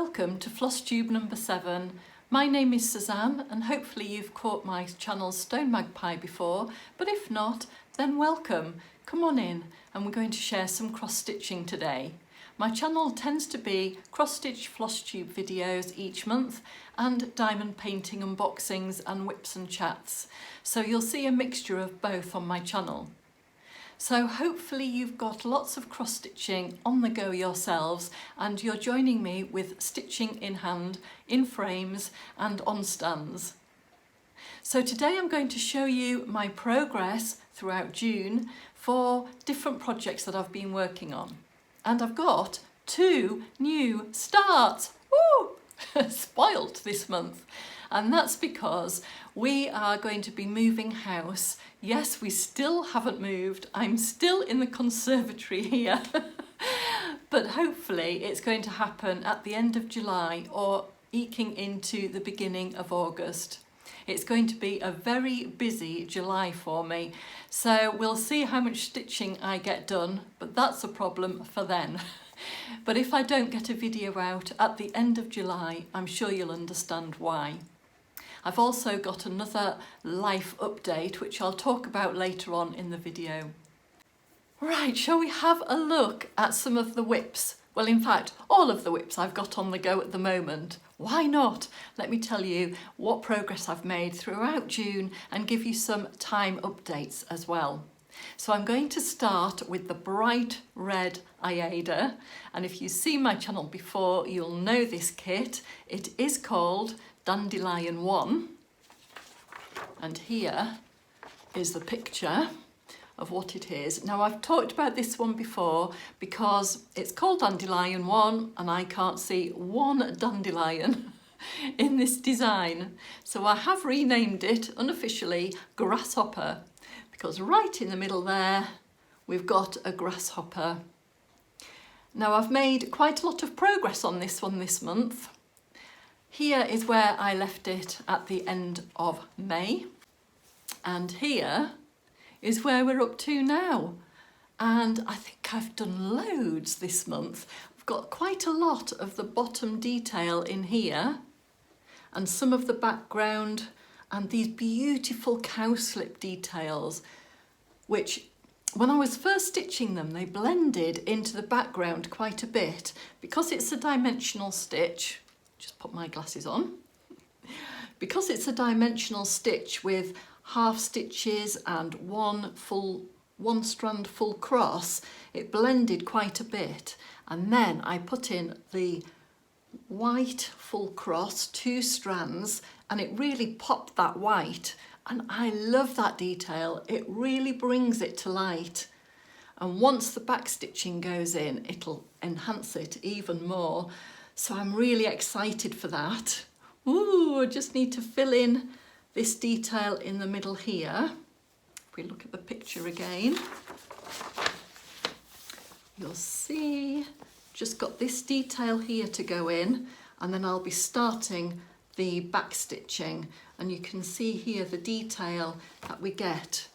Welcome to FlossTube number 7. My name is Suzanne and hopefully you've caught my channel's Stone Magpie before, but if not, then welcome. Come on in and we're going to share some cross-stitching today. My channel tends to be cross-stitch FlossTube videos each month and diamond painting unboxings and whips and chats. So you'll see a mixture of both on my channel. So hopefully you've got lots of cross-stitching on the go yourselves and you're joining me with stitching in hand, in frames and on stands. So today I'm going to show you my progress throughout June for different projects that I've been working on. And I've got 2 new starts. Woo! Spoilt this month. And that's because we are going to be moving house. Yes, we still haven't moved. I'm still in the conservatory here. But hopefully it's going to happen at the end of July or eking into the beginning of August. It's going to be a very busy July for me. So we'll see how much stitching I get done, but that's a problem for then. But if I don't get a video out at the end of July, I'm sure you'll understand why. I've also got another life update, which I'll talk about later on in the video. Right, shall we have a look at some of the WIPs? Well, in fact, all of the WIPs I've got on the go at the moment. Why not? Let me tell you what progress I've made throughout June and give you some time updates as well. So I'm going to start with the bright red Aida, and if you've seen my channel before, you'll know this kit. It is called Dandelion 1, and here is the picture of what it is. Now I've talked about this one before because it's called Dandelion 1 and I can't see one dandelion in this design. So I have renamed it unofficially Grasshopper because right in the middle there we've got a grasshopper. Now I've made quite a lot of progress on this one this month. Here is where I left it at the end of May, and here is where we're up to now. And I think I've done loads this month. I've got quite a lot of the bottom detail in here and some of the background and these beautiful cowslip details, which when I was first stitching them, they blended into the background quite a bit. Because it's a dimensional stitch, just put my glasses on. Because it's a dimensional stitch with half stitches and one strand full cross, it blended quite a bit. And then I put in the white full cross, 2 strands, and it really popped that white. And I love that detail. It really brings it to light. And once the back stitching goes in, it'll enhance it even more. So I'm really excited for that. Ooh, I just need to fill in this detail in the middle here. If we look at the picture again, you'll see just got this detail here to go in, and then I'll be starting the back stitching, and you can see here the detail that we get.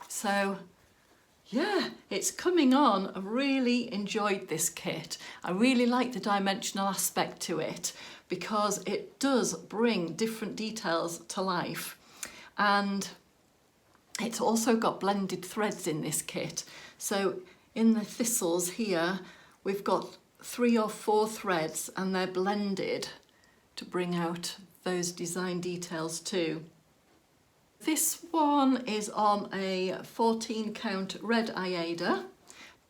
So yeah, it's coming on. I really enjoyed this kit. I really like the dimensional aspect to it because it does bring different details to life. And it's also got blended threads in this kit. So in the thistles here, we've got 3 or 4 threads and they're blended to bring out those design details too. This one is on a 14 count red Aida,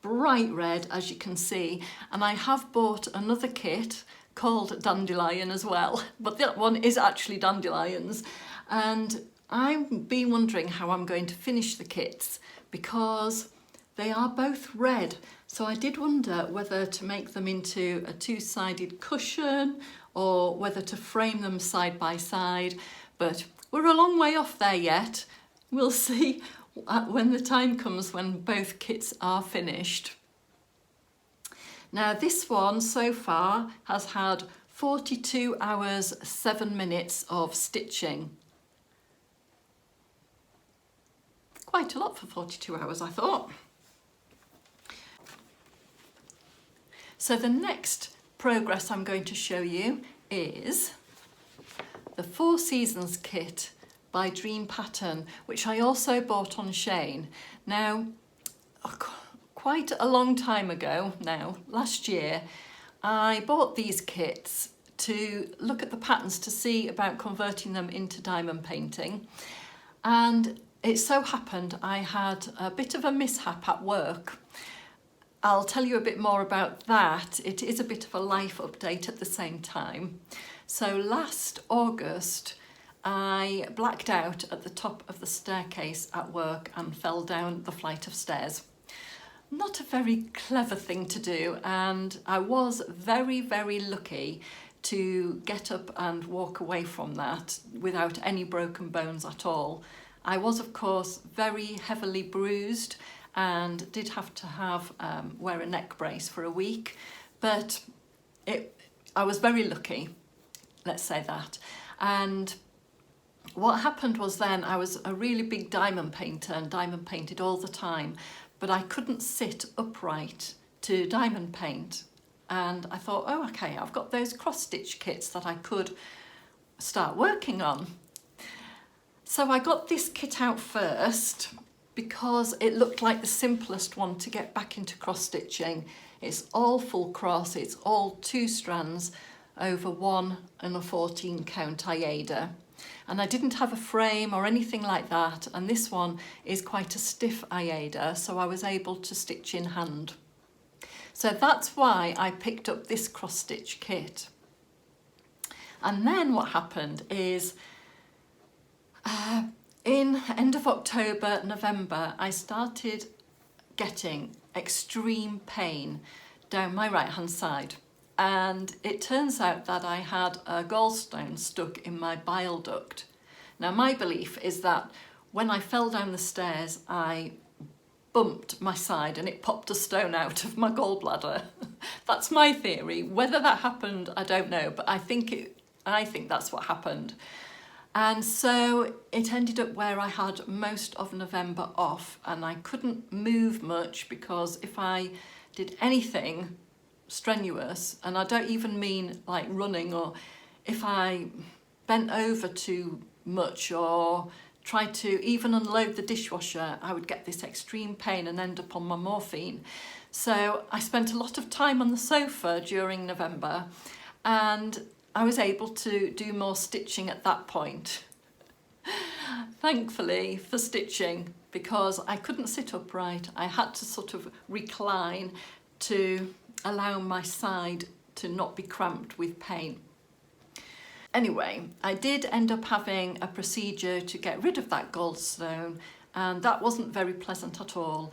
bright red as you can see, and I have bought another kit called Dandelion as well, but that one is actually dandelions, and I've been wondering how I'm going to finish the kits because they are both red, so I did wonder whether to make them into a 2-sided cushion or whether to frame them side by side, but we're a long way off there yet. We'll see when the time comes when both kits are finished. Now this one so far has had 42 hours, 7 minutes of stitching. Quite a lot for 42 hours, I thought. So the next progress I'm going to show you is the 4 Seasons kit by Dream Pattern, which I also bought on Shane. Now, quite a long time ago now, last year, I bought these kits to look at the patterns to see about converting them into diamond painting. And it so happened I had a bit of a mishap at work. I'll tell you a bit more about that. It is a bit of a life update at the same time. So last August, I blacked out at the top of the staircase at work and fell down the flight of stairs. Not a very clever thing to do, and I was very, very lucky to get up and walk away from that without any broken bones at all. I was, of course, very heavily bruised and did have to wear a neck brace for a week, but I was very lucky, let's say that. And what happened was then I was a really big diamond painter and diamond painted all the time, but I couldn't sit upright to diamond paint. And I thought, oh, okay, I've got those cross-stitch kits that I could start working on. So I got this kit out first because it looked like the simplest one to get back into cross-stitching. It's all full cross, it's all 2 strands over 1 14 count Iada. And I didn't have a frame or anything like that, and this one is quite a stiff Iada, so I was able to stitch in hand. So that's why I picked up this cross-stitch kit. And then what happened is in end of October, November, I started getting extreme pain down my right hand side. And it turns out that I had a gallstone stuck in my bile duct. Now, my belief is that when I fell down the stairs, I bumped my side and it popped a stone out of my gallbladder. That's my theory. Whether that happened, I don't know, but I think that's what happened. And so it ended up where I had most of November off, and I couldn't move much because if I did anything strenuous, and I don't even mean like running, or if I bent over too much or tried to even unload the dishwasher, I would get this extreme pain and end up on my morphine. So I spent a lot of time on the sofa during November, and I was able to do more stitching at that point. Thankfully for stitching, because I couldn't sit upright, I had to sort of recline to allow my side to not be cramped with pain. Anyway, I did end up having a procedure to get rid of that gallstone, and that wasn't very pleasant at all.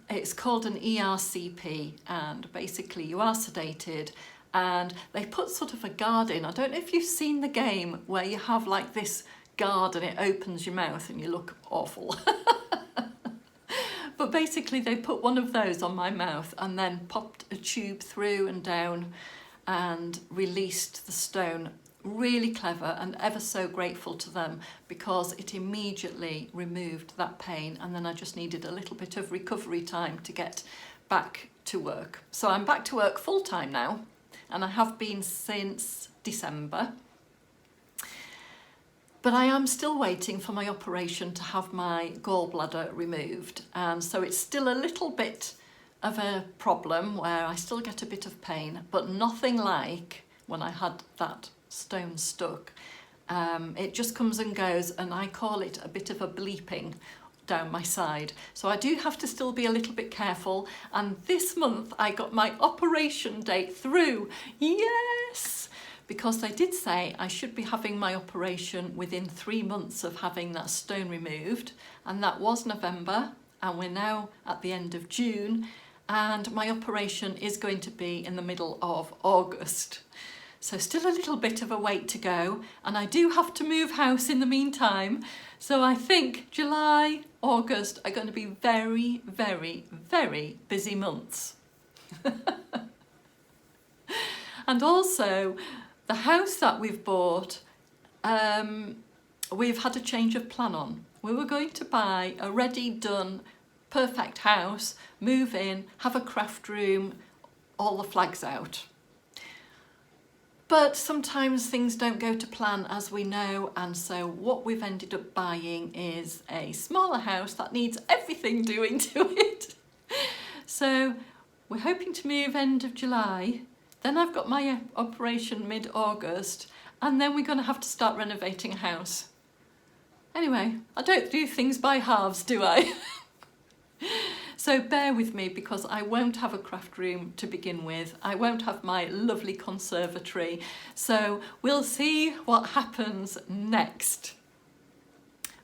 It's called an ERCP, and basically you are sedated, and they put sort of a guard in. I don't know if you've seen the game where you have like this guard and it opens your mouth and you look awful. But basically they put one of those on my mouth and then popped a tube through and down and released the stone. Really clever, and ever so grateful to them, because it immediately removed that pain, and then I just needed a little bit of recovery time to get back to work. So I'm back to work full time now, and I have been since December. But I am still waiting for my operation to have my gallbladder removed, and so it's still a little bit of a problem where I still get a bit of pain, but nothing like when I had that stone stuck. It just comes and goes, and I call it a bit of a bleeping down my side. So I do have to still be a little bit careful, and this month I got my operation date through. Yes! Because they did say I should be having my operation within 3 months of having that stone removed, and that was November, and we're now at the end of June, and my operation is going to be in the middle of August. So still a little bit of a wait to go, and I do have to move house in the meantime. So I think July, August are going to be very, very, very busy months. And also, the house that we've bought, we've had a change of plan on. We were going to buy a ready done, perfect house, move in, have a craft room, all the flags out. But sometimes things don't go to plan, as we know, and so what we've ended up buying is a smaller house that needs everything doing to it. So we're hoping to move end of July, then I've got my operation mid-August, and then we're going to have to start renovating a house. Anyway, I don't do things by halves, do I? So bear with me, because I won't have a craft room to begin with. I won't have my lovely conservatory. So we'll see what happens next.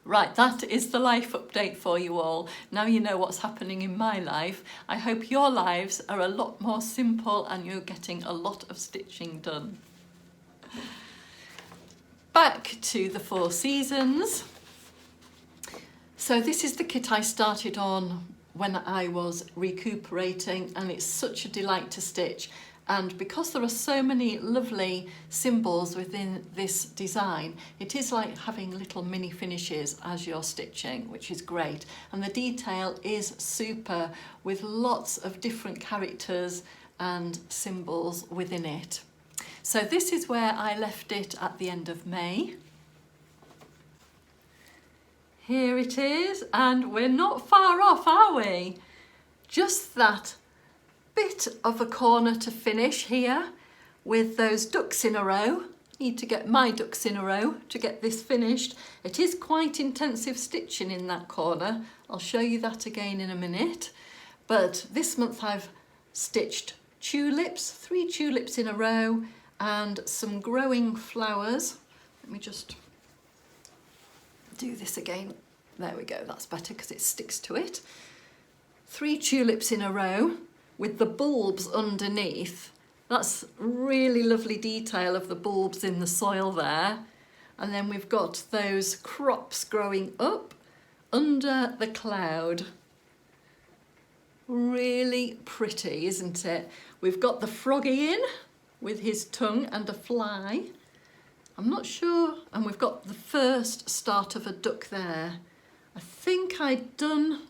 Right, that is the life update for you all. Now you know what's happening in my life. I hope your lives are a lot more simple and you're getting a lot of stitching done. Back to the 4 seasons. So this is the kit I started on when I was recuperating, and it's such a delight to stitch. And because there are so many lovely symbols within this design, it is like having little mini finishes as you're stitching, which is great. And the detail is super, with lots of different characters and symbols within it. So this is where I left it at the end of May. Here it is, and we're not far off, are we? Just that bit of a corner to finish here with those ducks in a row. Need to get my ducks in a row to get this finished. It is quite intensive stitching in that corner. I'll show you that again in a minute. But this month I've stitched tulips, 3 tulips in a row, and some growing flowers. Let me just do this again. There we go, that's better because it sticks to it. 3 tulips in a row with the bulbs underneath. That's really lovely detail of the bulbs in the soil there. And then we've got those crops growing up under the cloud. Really pretty, isn't it? We've got the froggy in with his tongue and a fly. I'm not sure. And we've got the first start of a duck there. I think I'd done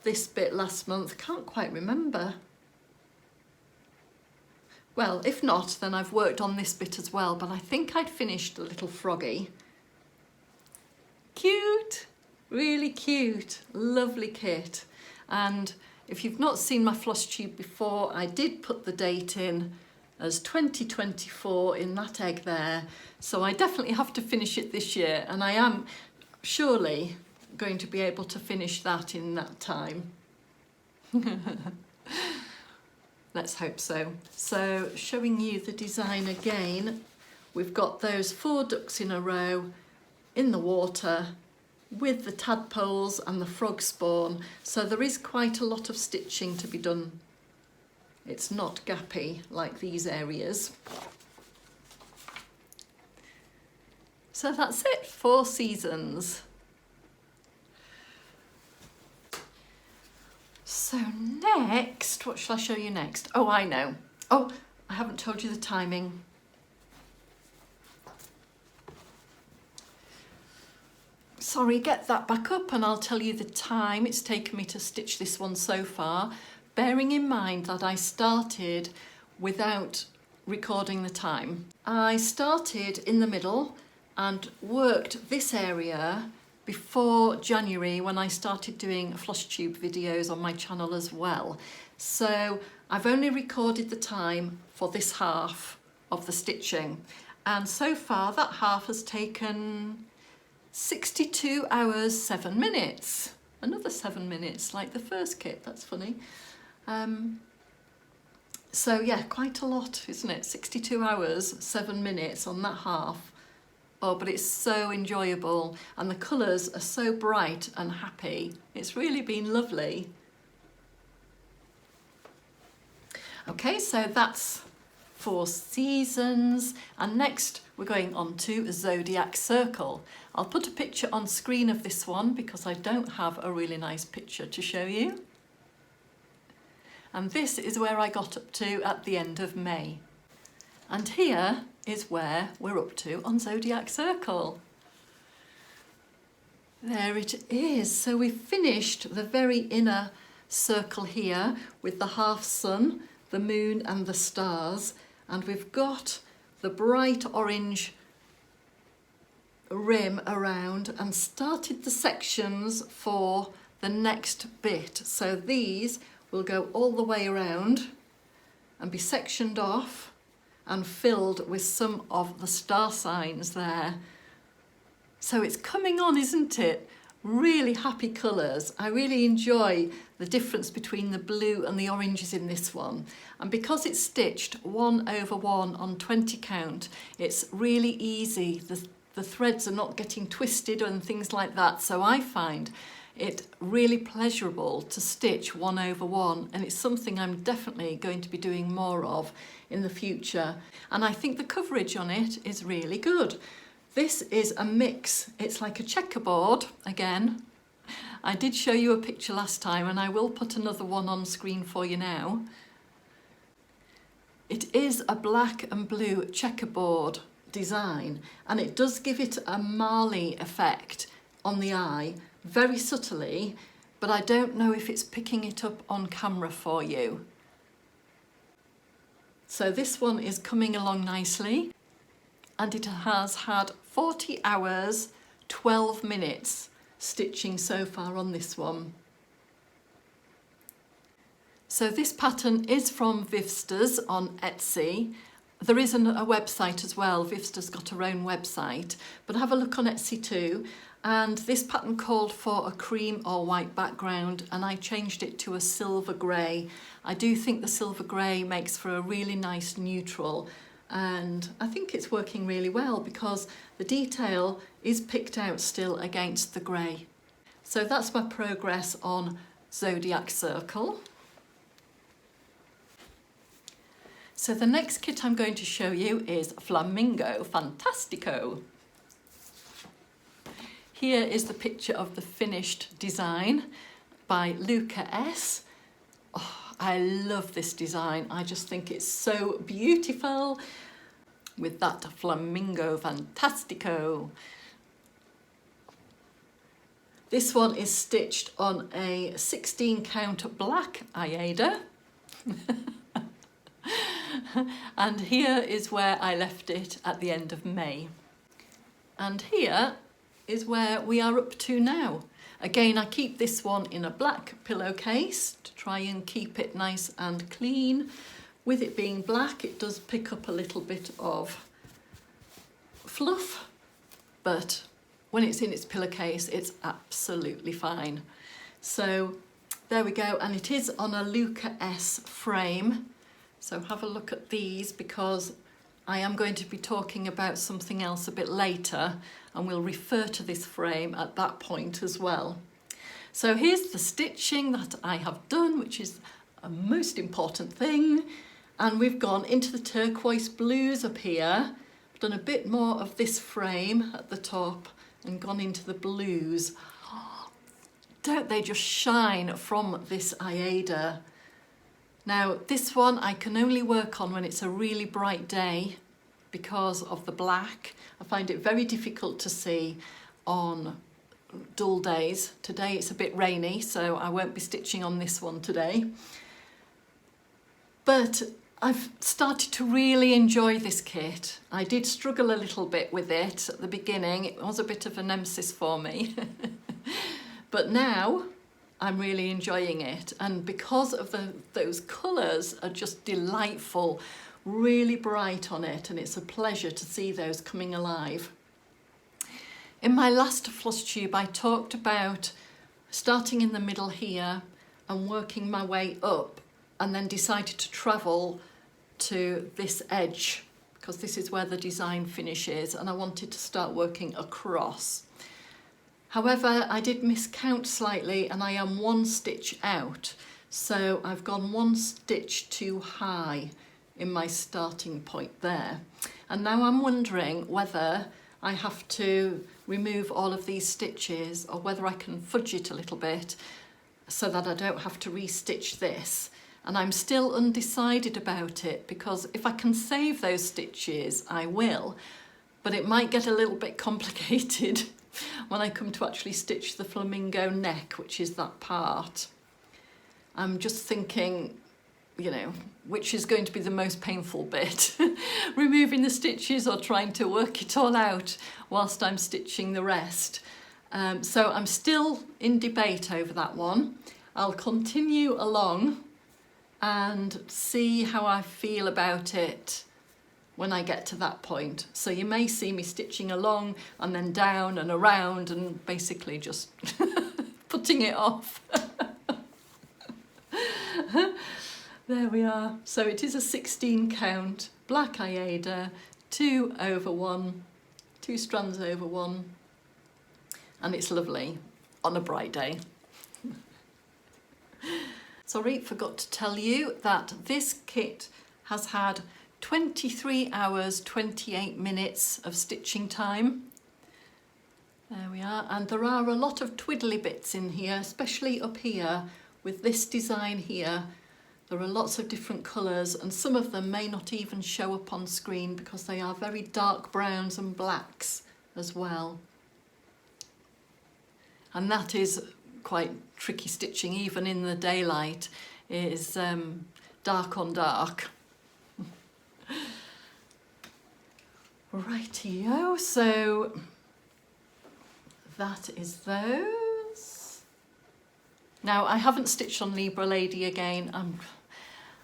this bit last month, can't quite remember. Well, if not, then I've worked on this bit as well, but I think I'd finished the little froggy. Cute, really cute, lovely kit. And if you've not seen my FlossTube before, I did put the date in as 2024 in that egg there. So I definitely have to finish it this year, and I am surely going to be able to finish that in that time. Let's hope so. So showing you the design again, we've got those 4 ducks in a row in the water with the tadpoles and the frog spawn. So there is quite a lot of stitching to be done. It's not gappy like these areas. So that's it, 4 seasons. So next, what shall I show you next? Oh, I know. Oh, I haven't told you the timing. Sorry, get that back up and I'll tell you the time it's taken me to stitch this one so far, bearing in mind that I started without recording the time. I started in the middle and worked this area before January, when I started doing FlossTube videos on my channel as well. So I've only recorded the time for this half of the stitching. And so far that half has taken 62 hours, 7 minutes. Another 7 minutes, like the first kit, that's funny. So yeah, quite a lot, isn't it? 62 hours, 7 minutes on that half. Oh, but it's so enjoyable, and the colours are so bright and happy. It's really been lovely. Okay, so that's 4 seasons, and next we're going on to Zodiac Circle. I'll put a picture on screen of this one because I don't have a really nice picture to show you. And this is where I got up to at the end of May. And here is where we're up to on Zodiac Circle. There it is. So we've finished the very inner circle here with the half sun, the moon and the stars, and we've got the bright orange rim around and started the sections for the next bit. So these will go all the way around and be sectioned off and filled with some of the star signs there. So it's coming on, isn't it? Really happy colours. I really enjoy the difference between the blue and the oranges in this one. And because it's stitched 1/1 on 20 count, it's really easy. The threads are not getting twisted and things like that. So I find it really pleasurable to stitch 1/1, and it's something I'm definitely going to be doing more of in the future. And I think the coverage on it is really good. This is a mix. It's like a checkerboard again. I did show you a picture last time, and I will put another one on screen for you now. It is a black and blue checkerboard design, and it does give it a Marley effect on the eye, very subtly, but I don't know if it's picking it up on camera for you. So this one is coming along nicely, and it has had 40 hours, 12 minutes stitching so far on this one. So this pattern is from VIVSTERS on Etsy. There is a website as well. VIVSTERS got her own website, but have a look on Etsy too. And this pattern called for a cream or white background, and I changed it to a silver grey. I do think the silver grey makes for a really nice neutral, and I think it's working really well because the detail is picked out still against the grey. So that's my progress on Zodiac Circle. So the next kit I'm going to show you is Flamingo Fantastico. Here is the picture of the finished design by Luca S. Oh, I love this design. I just think it's so beautiful with that Flamingo Fantastico. This one is stitched on a 16 count black Aida. And here is where I left it at the end of May. And here is where we are up to now. Again, I keep this one in a black pillowcase to try and keep it nice and clean. With it being black, it does pick up a little bit of fluff, but when it's in its pillowcase, it's absolutely fine. So there we go, and it is on a Luca S frame. So have a look at these because I am going to be talking about something else a bit later, and we'll refer to this frame at that point as well. So here's the stitching that I have done, which is a most important thing. And we've gone into the turquoise blues up here, done a bit more of this frame at the top and gone into the blues. Don't they just shine from this Aida? Now this one I can only work on when it's a really bright day because of the black. I find it very difficult to see on dull days. Today it's a bit rainy, so I won't be stitching on this one today. But I've started to really enjoy this kit. I did struggle a little bit with it at the beginning. It was a bit of a nemesis for me. But now I'm really enjoying it. And because of those colours are just delightful, really bright on it, and it's a pleasure to see those coming alive. In my last FlossTube, I talked about starting in the middle here and working my way up, and then decided to travel to this edge because this is where the design finishes, and I wanted to start working across. However, I did miscount slightly and I am one stitch out. So I've gone one stitch too high in my starting point there. And now I'm wondering whether I have to remove all of these stitches or whether I can fudge it a little bit so that I don't have to restitch this. And I'm still undecided about it because if I can save those stitches, I will, but it might get a little bit complicated when I come to actually stitch the flamingo neck, which is that part. I'm just thinking, you know, which is going to be the most painful bit. removing the stitches or trying to work it all out whilst I'm stitching the rest. So I'm still in debate over that one. I'll continue along and see how I feel about it when I get to that point. So you may see me stitching along and then down and around and basically just putting it off. There we are. So it is a 16 count black Aida, 2 over 1, 2 strands over 1, and it's lovely on a bright day. Sorry, forgot to tell you that this kit has had 23 hours 28 minutes of stitching time. There we are, and there are a lot of twiddly bits in here, especially up here with this design here. There are lots of different colours, and some of them may not even show up on screen because they are very dark browns and blacks as well. And that is quite tricky stitching, even in the daylight. It is dark on dark. Rightio, so that is those. Now, I haven't stitched on Libra Lady again.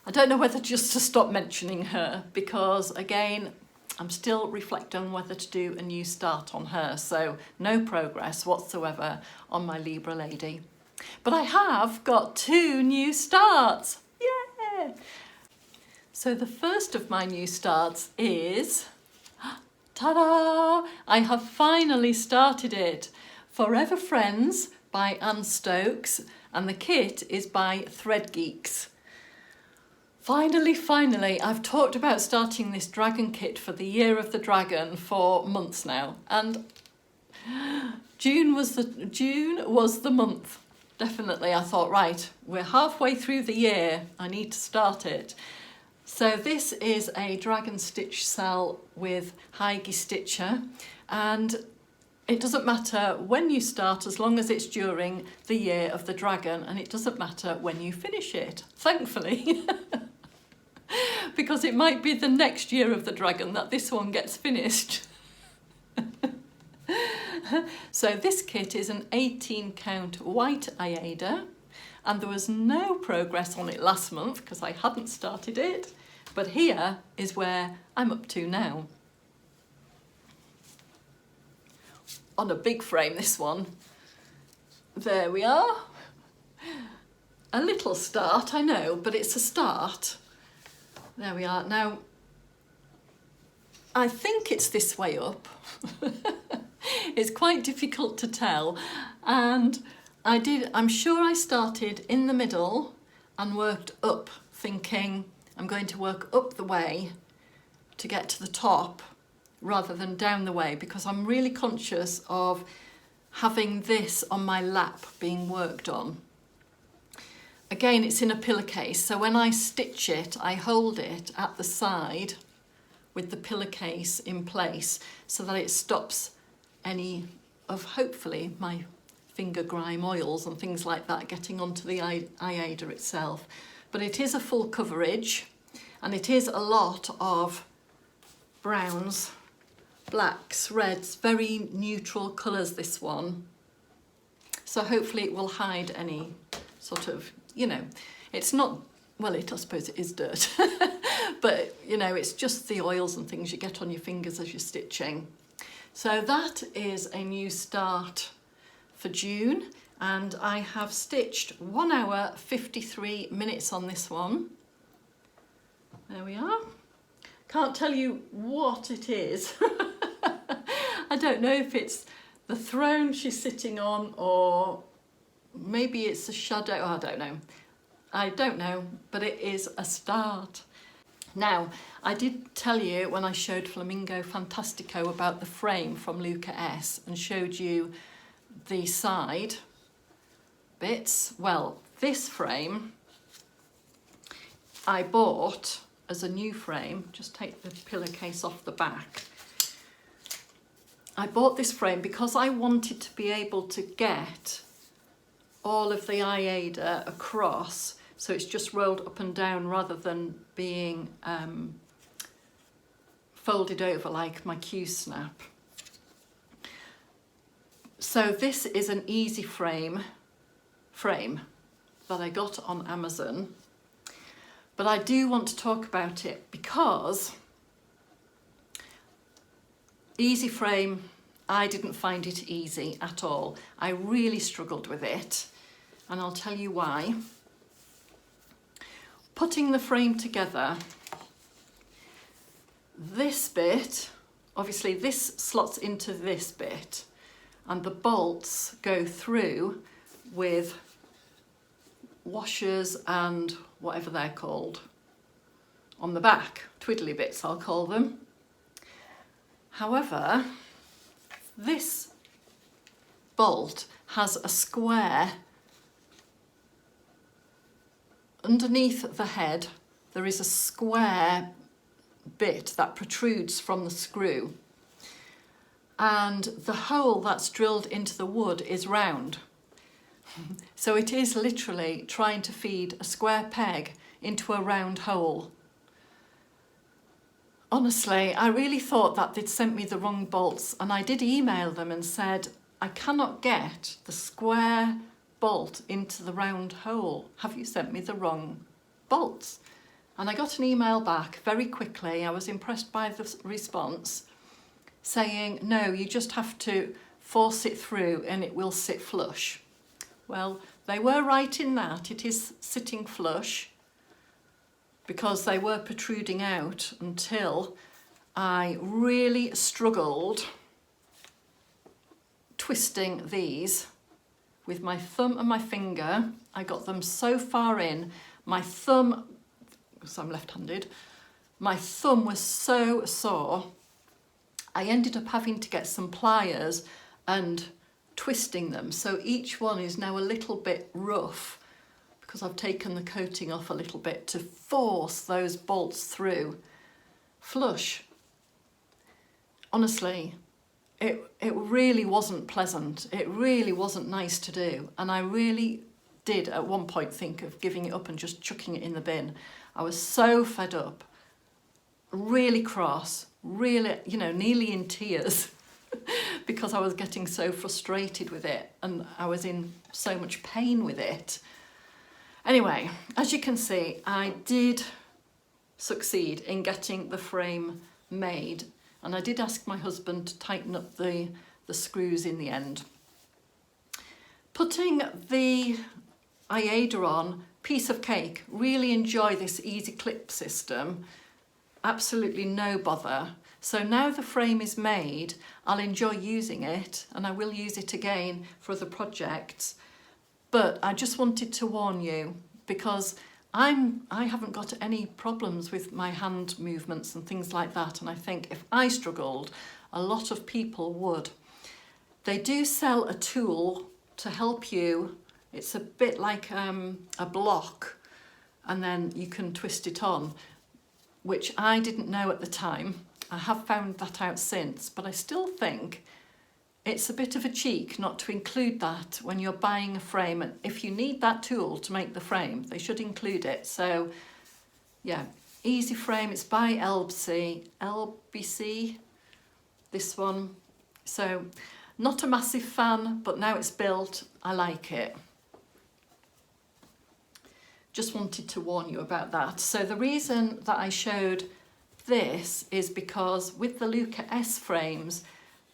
I don't know whether just to stop mentioning her, because again, I'm still reflecting on whether to do a new start on her. So no progress whatsoever on my Libra Lady. But I have got 2 new starts. Yeah! So the first of my new starts is, ta-da! I have finally started it. Forever Friends by Anne Stokes, and the kit is by Thread Geeks. Finally, I've talked about starting this dragon kit for the Year of the Dragon for months now, and June was the month. Definitely, I thought, right, we're halfway through the year, I need to start it. So this is a dragon stitch cell with Heige Stitcher, and it doesn't matter when you start as long as it's during the Year of the Dragon, and it doesn't matter when you finish it, thankfully. Because it might be the next Year of the Dragon that this one gets finished. So this kit is an 18 count white Aida, and there was no progress on it last month because I hadn't started it, but here is where I'm up to now. On a big frame, this one. There we are. A little start, I know, but it's a start. There we are. Now, I think it's this way up. It's quite difficult to tell. And I'm sure I started in the middle and worked up, thinking I'm going to work up the way to get to the top rather than down the way, because I'm really conscious of having this on my lap being worked on. Again, it's in a pillowcase, so when I stitch it, I hold it at the side with the pillowcase in place so that it stops any of, hopefully, my finger grime oils and things like that getting onto the Aida itself. But it is a full coverage, and it is a lot of browns, blacks, reds, very neutral colours, this one. So hopefully it will hide any sort of, you know, it's not, well, I suppose it is dirt, but, you know, it's just the oils and things you get on your fingers as you're stitching. So that is a new start for June, and I have stitched 1 hour 53 minutes on this one. There we are. Can't tell you what it is. I don't know if it's the throne she's sitting on, or maybe it's a shadow. Oh, I don't know, but it is a start. Now, I did tell you when I showed Flamingo Fantastico about the frame from Luca S and showed you the side bits. Well, this frame I bought as a new frame. Just take the pillowcase off the back. I bought this frame because I wanted to be able to get all of the Aida across, so it's just rolled up and down rather than being folded over like my Q-snap. So this is an easy frame that I got on Amazon, but I do want to talk about it because easy frame, I didn't find it easy at all. I really struggled with it, and I'll tell you why. Putting the frame together, this bit, obviously this slots into this bit, and the bolts go through with washers and whatever they're called on the back, twiddly bits I'll call them. However, this bolt has a square underneath the head. There is a square bit that protrudes from the screw, and the hole that's drilled into the wood is round. So it is literally trying to feed a square peg into a round hole. Honestly, I really thought that they'd sent me the wrong bolts, and I did email them and said, I cannot get the square bolt into the round hole. Have you sent me the wrong bolts? And I got an email back very quickly. I was impressed by the response, saying, no, you just have to force it through and it will sit flush. Well, they were right in that. It is sitting flush, because they were protruding out until I really struggled twisting these with my thumb and my finger. I got them so far in, my thumb, because I'm left-handed, my thumb was so sore, I ended up having to get some pliers and twisting them. So each one is now a little bit rough, because I've taken the coating off a little bit to force those bolts through flush. Honestly, it really wasn't pleasant. It really wasn't nice to do. And I really did at one point think of giving it up and just chucking it in the bin. I was so fed up, really cross, really, nearly in tears because I was getting so frustrated with it and I was in so much pain with it. Anyway, as you can see, I did succeed in getting the frame made, and I did ask my husband to tighten up the screws in the end. Putting the IADA on, piece of cake. Really enjoy this easy clip system. Absolutely no bother. So now the frame is made, I'll enjoy using it, and I will use it again for other projects. But I just wanted to warn you, because I haven't got any problems with my hand movements and things like that, and I think if I struggled, a lot of people would. They do sell a tool to help you. It's a bit like a block, and then you can twist it on, which I didn't know at the time. I have found that out since, but I still think it's a bit of a cheek not to include that when you're buying a frame. And if you need that tool to make the frame, they should include it. So yeah, easy frame. It's by LBC, this one. So not a massive fan, but now it's built, I like it. Just wanted to warn you about that. So the reason that I showed this is because with the Luca S frames,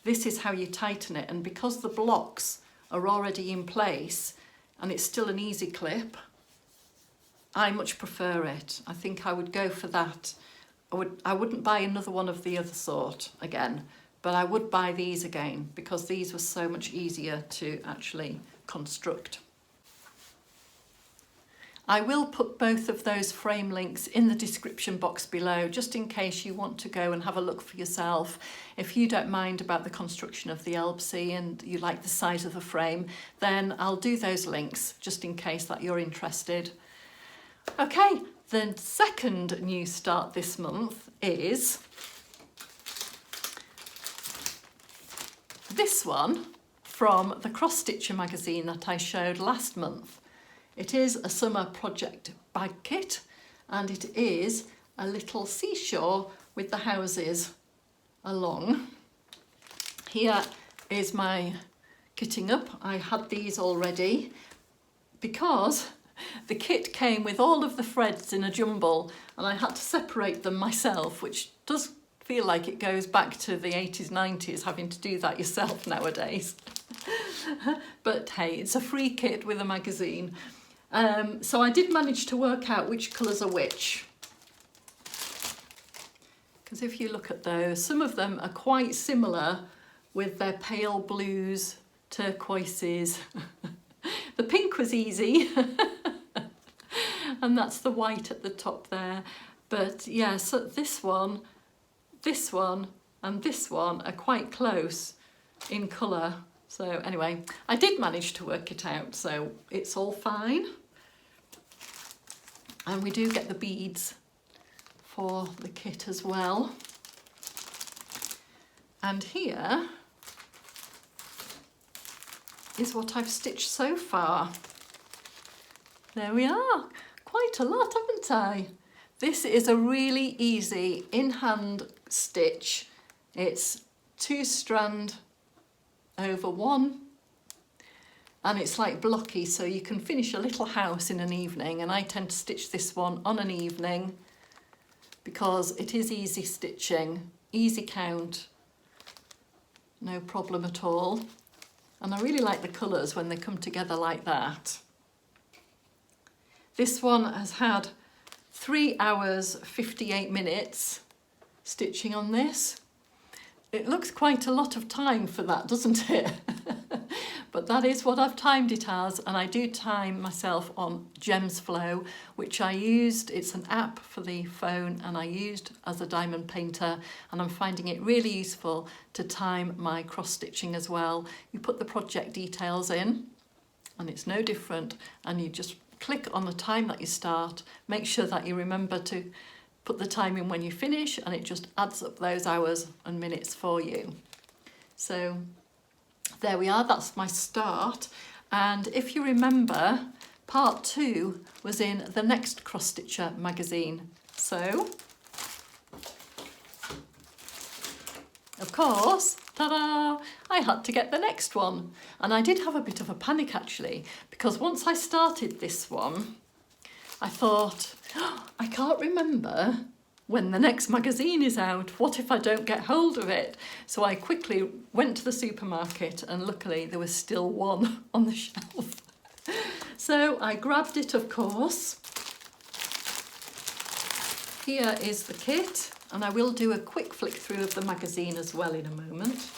this is how you tighten it, and because the blocks are already in place and it's still an easy clip, I much prefer it. I think I would go for that. I wouldn't buy another one of the other sort again, but I would buy these again because these were so much easier to actually construct. I will put both of those frame links in the description box below, just in case you want to go and have a look for yourself. If you don't mind about the construction of the LBC and you like the size of the frame, then I'll do those links just in case that you're interested. Okay, the second new start this month is this one from the CrossStitcher magazine that I showed last month. It is a summer project bag kit, and it is a little seashore with the houses along. Here is my kitting up. I had these already because the kit came with all of the threads in a jumble and I had to separate them myself, which does feel like it goes back to the 80s, 90s, having to do that yourself nowadays. But hey, it's a free kit with a magazine. So I did manage to work out which colours are which. Because if you look at those, some of them are quite similar with their pale blues, turquoises. The pink was easy. And that's the white at the top there. But yeah, so this one, and this one are quite close in colour. So anyway, I did manage to work it out, so it's all fine. And we do get the beads for the kit as well. And here is what I've stitched so far. There we are, quite a lot, haven't I? This is a really easy in-hand stitch. It's 2 strand over 1, and it's like blocky, so you can finish a little house in an evening, and I tend to stitch this one on an evening because it is easy stitching, easy count, no problem at all. And I really like the colours when they come together like that. This one has had 3 hours 58 minutes stitching on this. It looks quite a lot of time for that, doesn't it? But that is what I've timed it as, and I do time myself on Gems Flow, which I used. It's an app for the phone, and I used as a diamond painter, and I'm finding it really useful to time my cross stitching as well. You put the project details in, and it's no different, and you just click on the time that you start. Make sure that you remember to put the time in when you finish, and it just adds up those hours and minutes for you. So there we are, that's my start. And if you remember, part 2 was in the next Cross Stitcher magazine. So, of course, ta-da, I had to get the next one. And I did have a bit of a panic actually, because once I started this one, I thought, oh, I can't remember when the next magazine is out. What if I don't get hold of it? So I quickly went to the supermarket, and luckily there was still one on the shelf. So I grabbed it, of course. Here is the kit, and I will do a quick flick through of the magazine as well in a moment.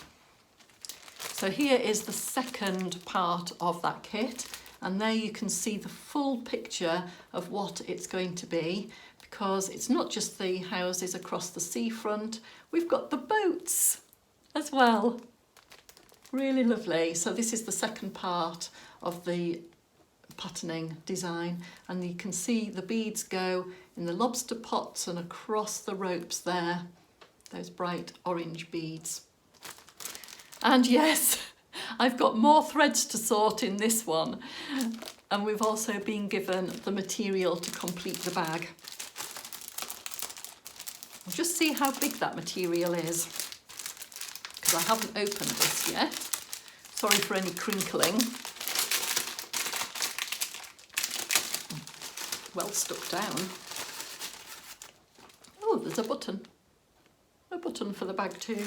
So here is the second part of that kit, and there you can see the full picture of what it's going to be, because it's not just the houses across the seafront, we've got the boats as well. Really lovely. So this is the second part of the patterning design, and you can see the beads go in the lobster pots and across the ropes there, those bright orange beads. And yes, I've got more threads to sort in this one, and we've also been given the material to complete the bag. We'll just see how big that material is, because I haven't opened this yet. Sorry for any crinkling. Well stuck down. Oh, there's a button. A button for the bag too.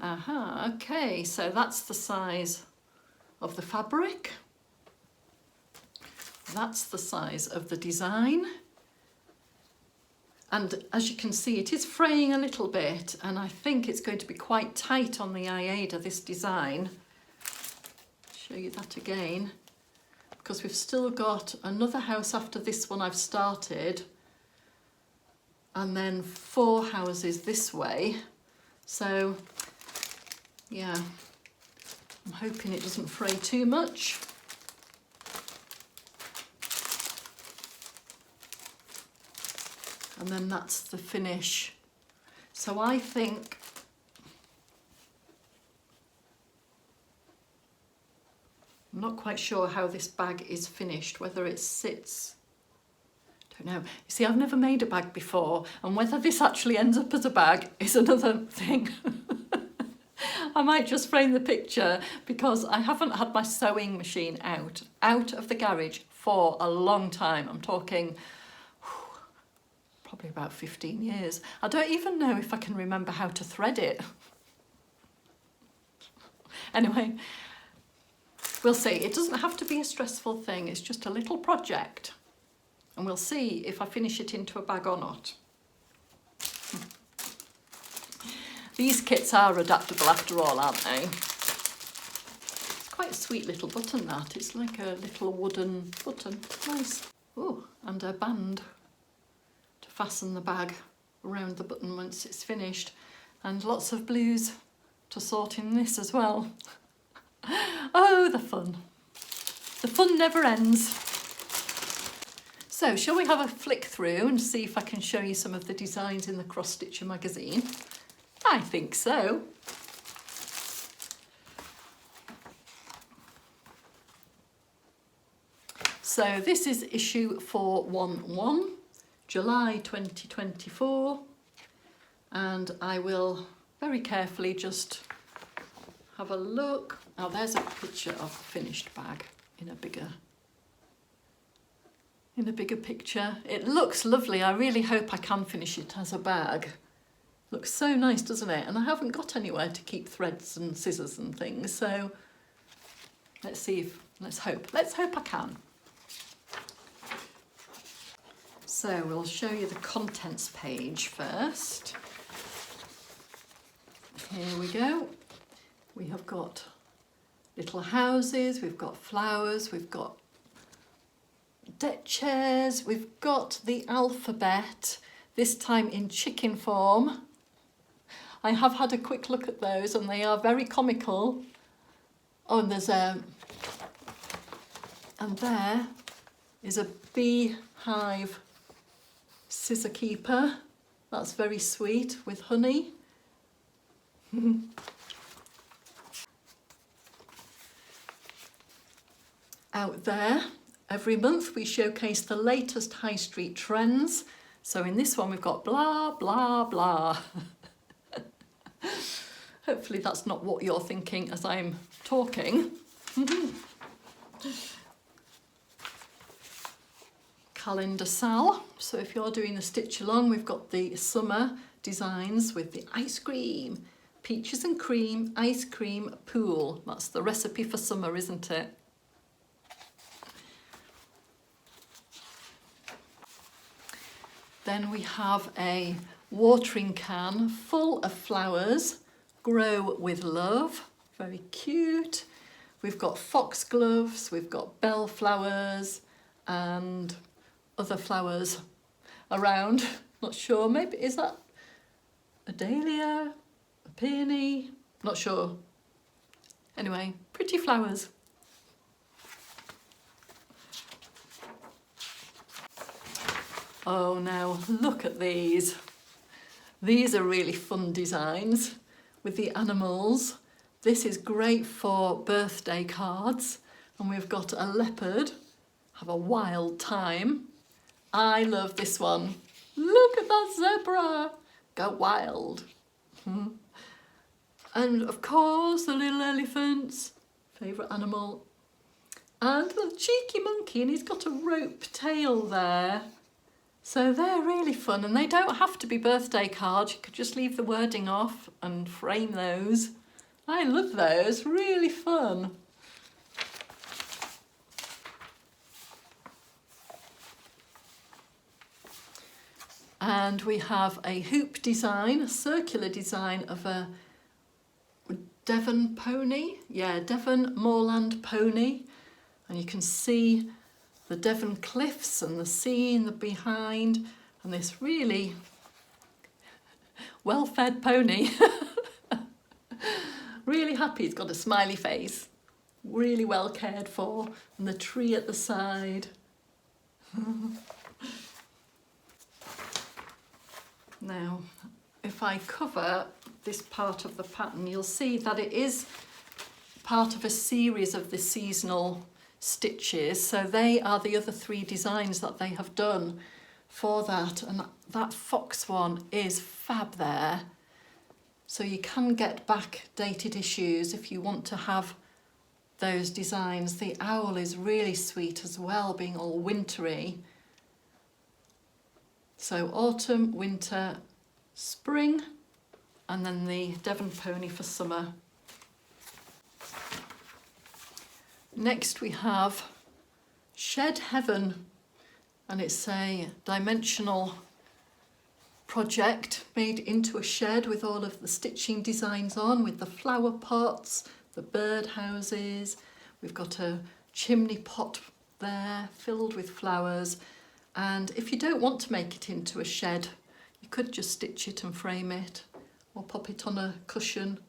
Aha, okay, so that's the size of the fabric. That's the size of the design. And as you can see, it is fraying a little bit, and I think it's going to be quite tight on the Aida, this design. I'll show you that again, because we've still got another house after this one I've started, and then 4 houses this way. So yeah, I'm hoping it doesn't fray too much. And then that's the finish. So I think I'm not quite sure how this bag is finished, whether it sits don't know. You see, I've never made a bag before, and whether this actually ends up as a bag is another thing. I might just frame the picture because I haven't had my sewing machine out of the garage for a long time. I'm talking probably about 15 years. I don't even know if I can remember how to thread it. Anyway, we'll see. It doesn't have to be a stressful thing. It's just a little project. And we'll see if I finish it into a bag or not. These kits are adaptable after all, aren't they? It's quite a sweet little button, that. It's like a little wooden button. Nice. Oh, and a band to fasten the bag around the button once it's finished. And lots of blues to sort in this as well. Oh, the fun. The fun never ends. So, shall we have a flick through and see if I can show you some of the designs in the CrossStitcher magazine? I think so. So this is issue 411, July 2024, and I will very carefully just have a look. Oh, there's a picture of the finished bag in a bigger picture. It looks lovely. I really hope I can finish it as a bag. Looks so nice, doesn't it? And I haven't got anywhere to keep threads and scissors and things, so let's hope I can. So we'll show you the contents page first. Here we go. We have got little houses, we've got flowers, we've got deck chairs, we've got the alphabet, this time in chicken form. I have had a quick look at those and they are very comical. Oh, and there is a beehive scissor keeper. That's very sweet with honey. Out there, every month we showcase the latest high street trends. So in this one we've got blah, blah, blah. Hopefully that's not what you're thinking as I'm talking. Calendar Sal. So if you're doing the stitch along, we've got the summer designs with the ice cream, peaches and cream, ice cream pool. That's the recipe for summer, isn't it? Then we have a watering can full of flowers, grow with love, very cute. We've got foxgloves, we've got bellflowers and other flowers around. Not sure, maybe is that a dahlia, a peony? Not sure. Anyway, pretty flowers. Oh, now look at these. These are really fun designs with the animals. This is great for birthday cards. And we've got a leopard, have a wild time. I love this one. Look at that zebra, go wild. And of course the little elephants, favourite animal. And the cheeky monkey, and he's got a rope tail there. So they're really fun, and they don't have to be birthday cards. You could just leave the wording off and frame those. I love those, really fun. And we have a hoop design, a circular design of a Devon pony. Yeah, Devon moorland pony. And you can see the Devon cliffs and the sea in the behind, and this really well-fed pony. Really happy, he's got a smiley face, really well cared for, and the tree at the side. Now, if I cover this part of the pattern, you'll see that it is part of a series of the seasonal stitches. So they are the other three designs that they have done for that, and that fox one is fab there. So you can get back-dated issues if you want to have those designs. The owl is really sweet as well, being all wintry. So autumn, winter, spring, and then the Devon pony for summer. Next we have Shed Heaven, and it's a dimensional project made into a shed with all of the stitching designs on, with the flower pots, the bird houses. We've got a chimney pot there filled with flowers, and if you don't want to make it into a shed, you could just stitch it and frame it or pop it on a cushion.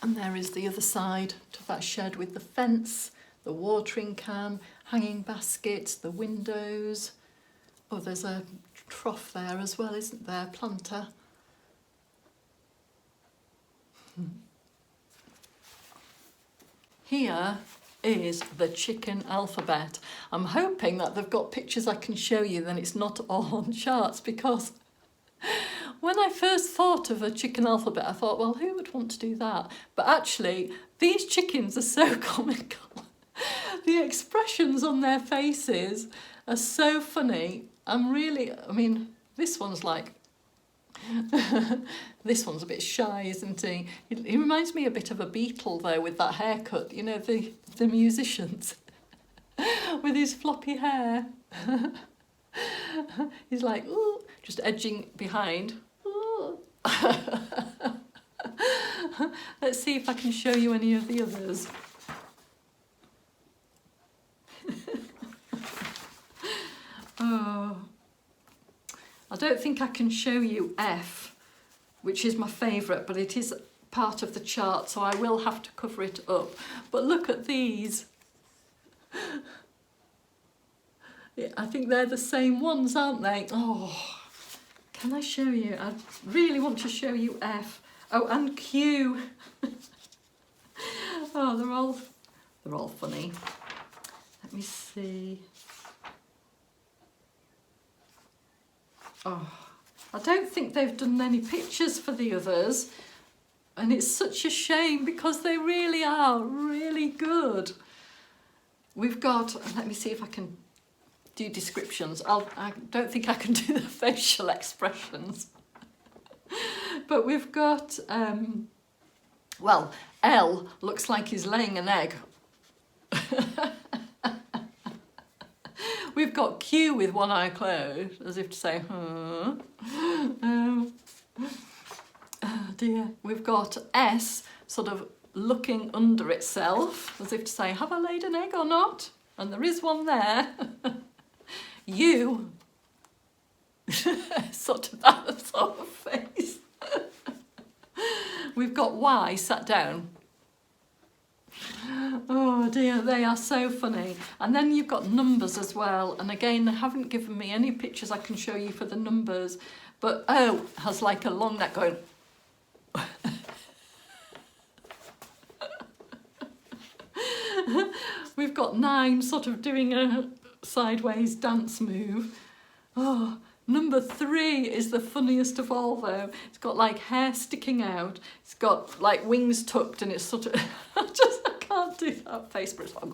And there is the other side to that shed with the fence, the watering can, hanging baskets, the windows. Oh, there's a trough there as well, isn't there? Planter. Here is the chicken alphabet. I'm hoping that they've got pictures I can show you, then it's not all on charts, because when I first thought of a chicken alphabet, I thought, well, who would want to do that? But actually, these chickens are so comical. The expressions on their faces are so funny. I mean, this one's like, this one's a bit shy, isn't he? He reminds me a bit of a beetle, though, with that haircut, you know, the musicians, with his floppy hair. He's like, ooh, just edging behind. Let's see if I can show you any of the others. Oh, I don't think I can show you F, which is my favourite, but it is part of the chart, so I will have to cover it up. But look at these. Yeah, I think they're the same ones, aren't they? Oh, can I show you? I really want to show you F. Oh, and Q. Oh, they're all funny. Let me see. Oh, I don't think they've done any pictures for the others, and it's such a shame because they really are really good. We've got, let me see if I can do descriptions. I don't think I can do the facial expressions. But we've got, well, L looks like he's laying an egg. We've got Q with one eye closed, as if to say, huh. Oh dear. We've got S sort of looking under itself, as if to say, have I laid an egg or not? And there is one there. U, sort of that sort of face. We've got Y sat down. Oh dear, they are so funny. And then you've got numbers as well. And again, they haven't given me any pictures I can show you for the numbers. But O has like a long neck going. We've got 9 sort of doing a sideways dance move. Oh, number 3 is the funniest of all, though. It's got like hair sticking out. It's got like wings tucked, and it's sort of I can't do that face, but it's like,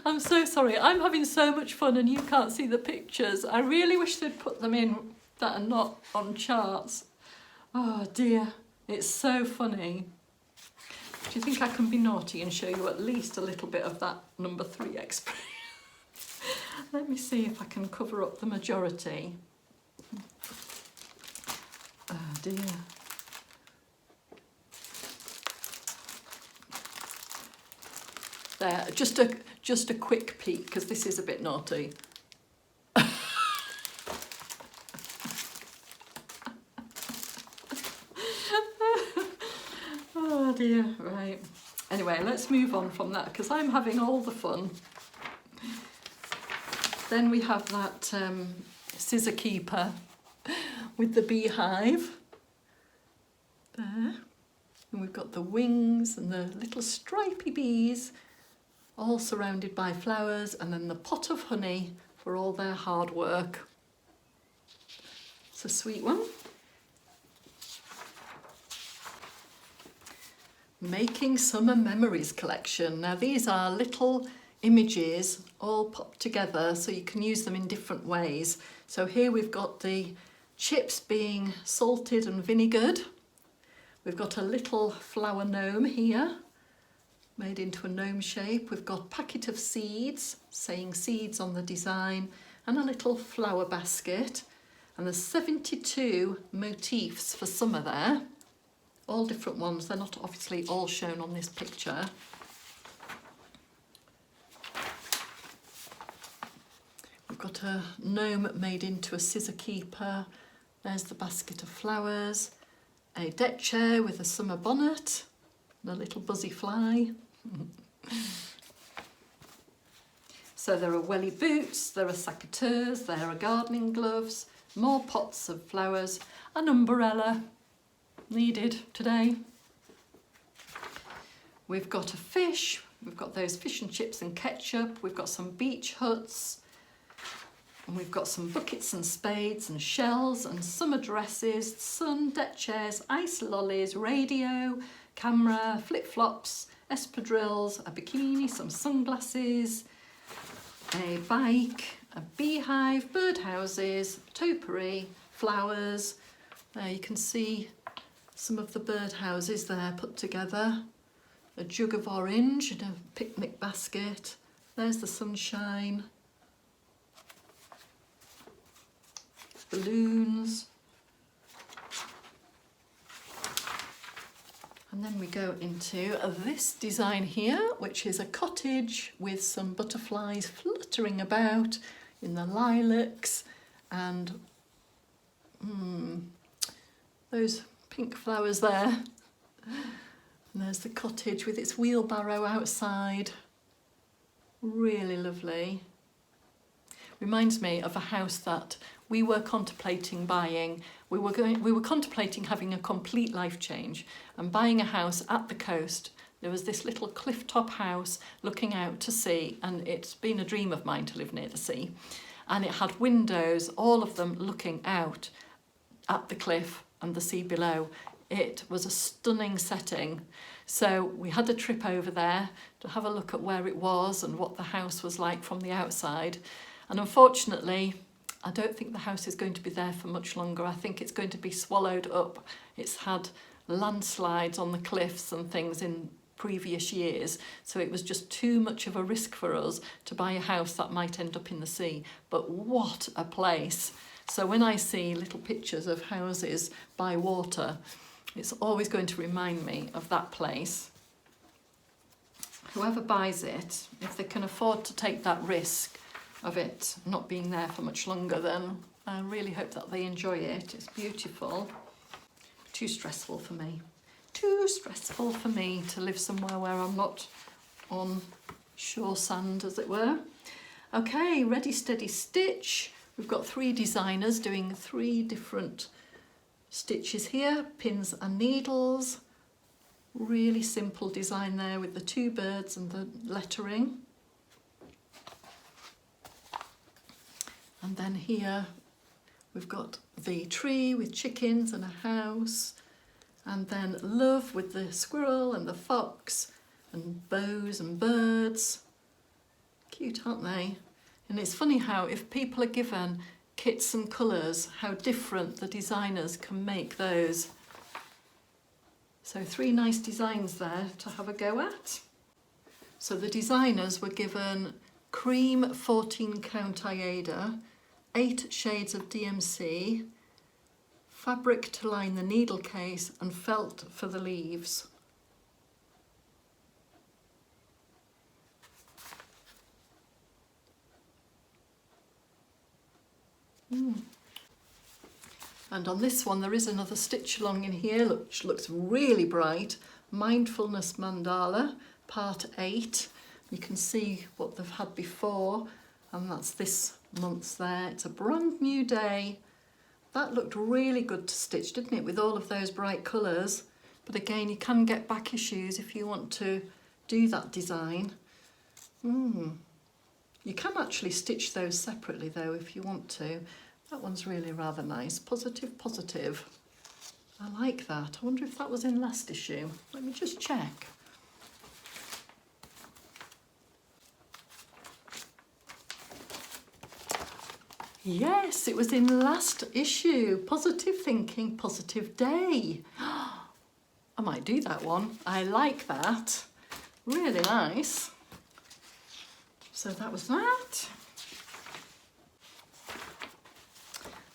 I'm so sorry. I'm having so much fun and you can't see the pictures. I really wish they'd put them in that are not on charts. Oh dear, it's so funny. Do you think I can be naughty and show you at least a little bit of that number 3 expression? Let me see if I can cover up the majority. Oh dear. There, just a quick peek, because this is a bit naughty. Oh dear, right. Anyway, let's move on from that, because I'm having all the fun. Then we have that scissor keeper with the beehive. there. And we've got the wings and the little stripy bees, all surrounded by flowers, and then the pot of honey for all their hard work. It's a sweet one. Making Summer Memories collection. Now these are little images all popped together so you can use them in different ways. So here we've got the chips being salted and vinegared. We've got a little flower gnome here, made into a gnome shape. We've got a packet of seeds, saying seeds on the design, and a little flower basket. And there's 72 motifs for summer there, all different ones. They're not obviously all shown on this picture. We've got a gnome made into a scissor keeper. There's the basket of flowers. A deck chair with a summer bonnet and a little buzzy fly. So there are welly boots, there are secateurs, there are gardening gloves, more pots of flowers, an umbrella needed today. We've got a fish, we've got those fish and chips and ketchup, we've got some beach huts, and we've got some buckets and spades and shells and summer dresses, sun, deck chairs, ice lollies, radio, camera, flip-flops, espadrilles, a bikini, some sunglasses, a bike, a beehive, birdhouses, topiary, flowers. There you can see some of the birdhouses there put together. A jug of orange and a picnic basket. There's the sunshine. Balloons. And then we go into this design here, which is a cottage with some butterflies fluttering about in the lilacs and those pink flowers there. And there's the cottage with its wheelbarrow outside. Really lovely. Reminds me of a house that we were contemplating buying. We were contemplating having a complete life change and buying a house at the coast. There was this little cliff top house looking out to sea, and it's been a dream of mine to live near the sea. And it had windows, all of them looking out at the cliff and the sea below. It was a stunning setting. So we had a trip over there to have a look at where it was and what the house was like from the outside. And unfortunately, I don't think the house is going to be there for much longer. I think it's going to be swallowed up. It's had landslides on the cliffs and things in previous years, so it was just too much of a risk for us to buy a house that might end up in the sea. But what a place. So when I see little pictures of houses by water, it's always going to remind me of that place. Whoever buys it, if they can afford to take that risk of it not being there for much longer, then I really hope that they enjoy it. It's beautiful. Too stressful for me. Too stressful for me to live somewhere where I'm not on shore sand, as it were. Okay, ready, steady, stitch. We've got 3 designers doing 3 different stitches here, pins and needles. Really simple design there with the 2 birds and the lettering. And then here we've got the tree with chickens and a house, and then love with the squirrel and the fox and bows and birds. Cute, aren't they? And it's funny how if people are given kits and colours, how different the designers can make those. So 3 nice designs there to have a go at. So the designers were given cream 14 count Aida, 8 shades of DMC, fabric to line the needle case, and felt for the leaves. And on this one there is another stitch along in here which looks really bright. Mindfulness Mandala, part 8. You can see what they've had before, and that's this month's there. It's a brand new day, That looked really good to stitch, didn't it, with all of those bright colours. But again, you can get back issues if you want to do that design. You can actually stitch those separately though if you want to. That one's really rather nice. Positive, positive. I like that. I wonder if that was in last issue. Let me just check. Yes, it was in last issue. Positive thinking, positive day. I might do that one. I like that. Really nice. So that was that.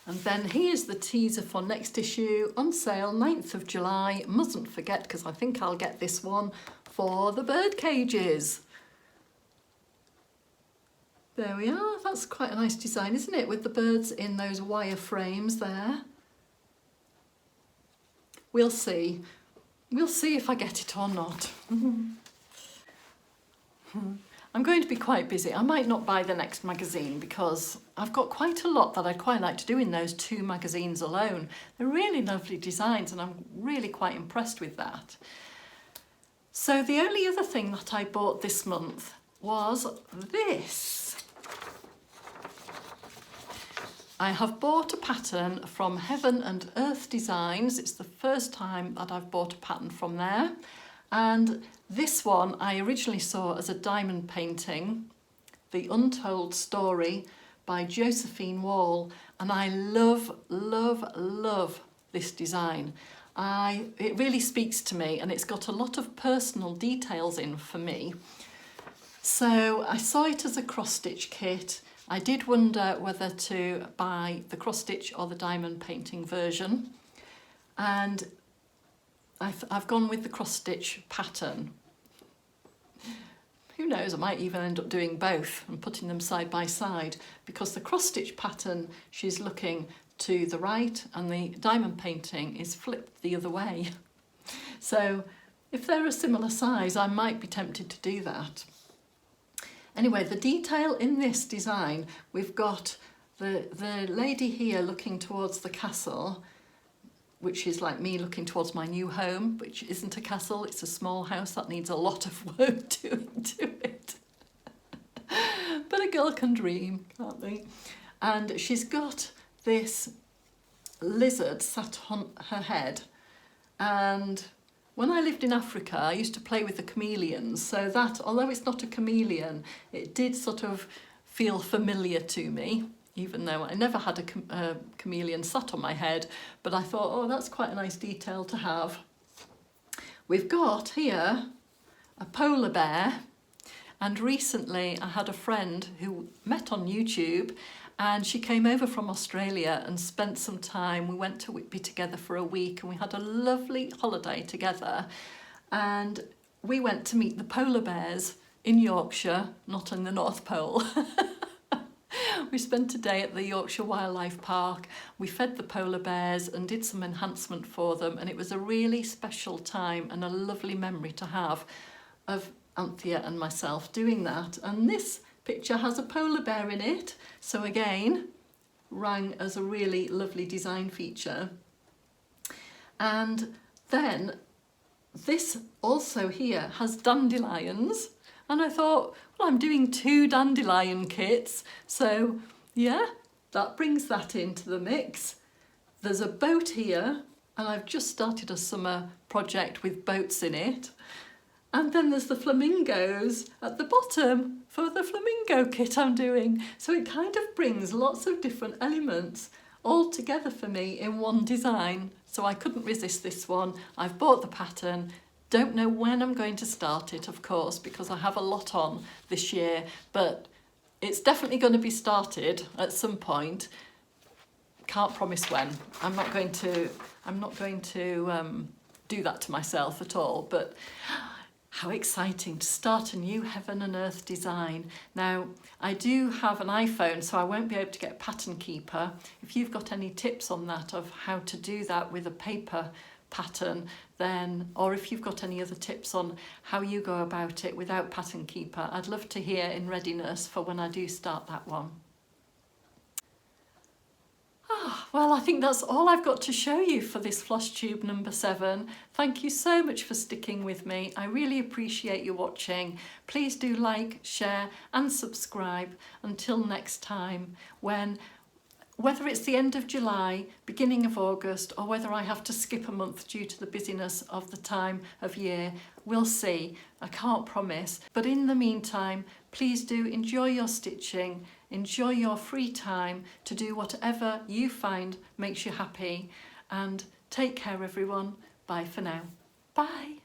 And then here's the teaser for next issue, on sale 9th of July. Mustn't forget, because I think I'll get this one for the bird cages. There we are. That's quite a nice design, isn't it? With the birds in those wire frames there. We'll see. We'll see if I get it or not. I'm going to be quite busy. I might not buy the next magazine because I've got quite a lot that I'd quite like to do in those 2 magazines alone. They're really lovely designs and I'm really quite impressed with that. So the only other thing that I bought this month was this. I have bought a pattern from Heaven and Earth Designs. It's the first time that I've bought a pattern from there. And this one I originally saw as a diamond painting, The Untold Story by Josephine Wall. And I love, love, love this design. It really speaks to me and it's got a lot of personal details in for me. So I saw it as a cross-stitch kit. I did wonder whether to buy the cross-stitch or the diamond painting version. And I've gone with the cross-stitch pattern. Who knows, I might even end up doing both and putting them side by side, because the cross-stitch pattern, she's looking to the right and the diamond painting is flipped the other way. So if they're a similar size, I might be tempted to do that. Anyway, the detail in this design, we've got the lady here looking towards the castle, which is like me looking towards my new home, which isn't a castle, it's a small house that needs a lot of work doing to it. But a girl can dream, can't they? And she's got this lizard sat on her head. And when I lived in Africa, I used to play with the chameleons, so that, although it's not a chameleon, it did sort of feel familiar to me, even though I never had a chameleon sat on my head, but I thought, oh, that's quite a nice detail to have. We've got here a polar bear, and recently I had a friend who met on YouTube, and she came over from Australia and spent some time. We went to Whitby together for a week and we had a lovely holiday together. And we went to meet the polar bears in Yorkshire, not in the North Pole. We spent a day at the Yorkshire Wildlife Park. We fed the polar bears and did some enhancement for them. And it was a really special time and a lovely memory to have of Anthea and myself doing that. And this picture has a polar bear in it, so again rang as a really lovely design feature. And then this also here has dandelions, and I thought, well, I'm doing 2 dandelion kits, so yeah, that brings that into the mix. There's a boat here, and I've just started a summer project with boats in it. And then there's the flamingos at the bottom for the flamingo kit I'm doing. So it kind of brings lots of different elements all together for me in one design. So I couldn't resist this one. I've bought the pattern. Don't know when I'm going to start it, of course, because I have a lot on this year, but it's definitely going to be started at some point. Can't promise when. I'm not going to do that to myself at all, but how exciting to start a new Heaven and Earth design. Now, I do have an iPhone, so I won't be able to get Pattern Keeper. If you've got any tips on that, of how to do that with a paper pattern, then, or if you've got any other tips on how you go about it without Pattern Keeper, I'd love to hear in readiness for when I do start that one. Well, I think that's all I've got to show you for this FlossTube number 7. Thank you so much for sticking with me. I really appreciate you watching. Please do like, share and subscribe. Until next time, whether it's the end of July, beginning of August, or whether I have to skip a month due to the busyness of the time of year, we'll see. I can't promise. But in the meantime, please do enjoy your stitching, enjoy your free time to do whatever you find makes you happy, and take care everyone. Bye for now. Bye.